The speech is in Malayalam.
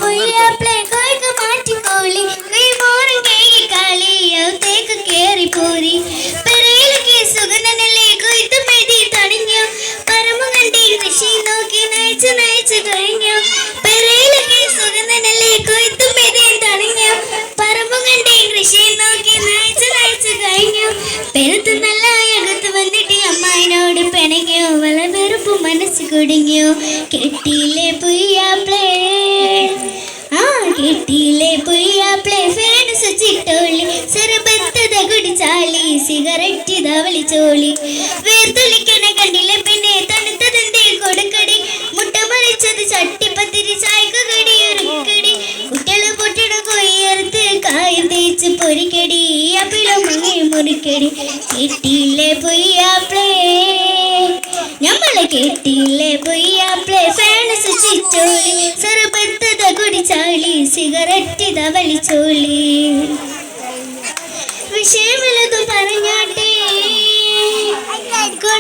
പുയ്യാപ്ലേ കോയ്ക്ക് മാറ്റിക്കോളി കൈമോറും കേകി കളി ഔത്തേക്ക് കേറി പോരി പെരയിലൊക്കെ സുഗന്ധനല്ലേ കൊയ്ത്തും എഴുതി തണിഞ്ഞു പറമ്പുകണ്ടി കൃഷി നോക്കി നയിച്ചു നയിച്ചു കഴിഞ്ഞു പെരയിലൊക്കെ സുഗന്ധനല്ലേ കൊയ്ത്തും എഴുതി തണിഞ്ഞു പറമ്പുകണ്ടി കൃഷി നോക്കി നയിച്ചു നയിച്ചു കഴിഞ്ഞു പെരുത്തു നല്ല അകത്ത് വന്നിട്ട് അമ്മായിനോട് പിണങ്ങിയോ വള വെറുപ്പ് മനസ്സ് കുടുങ്ങിയോ കെട്ടിയിലെ പുയ്യാപ്ലേ കെട്ടിയിലെ പുയ്യാപ്ലേ ഫാൻ സ്വിച്ചിട്ടോളി സർബത്തത കുടിച്ചാളി സിഗരറ്റ് തവളിച്ചോളി വേർത്തൊലിക്കണ കണ്ടില്ല പിന്നെ തണുത്തതിന്റെ കൊടുക്കടി മുട്ട മറിച്ചത് ചട്ടിപ്പത്തിരി ചായക്ക് കടി ഉരുക്കടി കുട്ടികള് പൊട്ടിട കൊയ്യർത്ത് കായം തേച്ച് പൊരിക്കടി അപ്പിളം മുറിക്കടി കെട്ടിയിലെ പുയ്യാപ്ലേ ഞമ്മളെ കെട്ടിയിലെ പുയ്യാപ്ലേ ഫാൻ സ്വിച്ചിട്ടോളി സർബത്തത കുടിച്ചാളി സിഗരറ്റ് തവളിച്ചോളി വിഷയം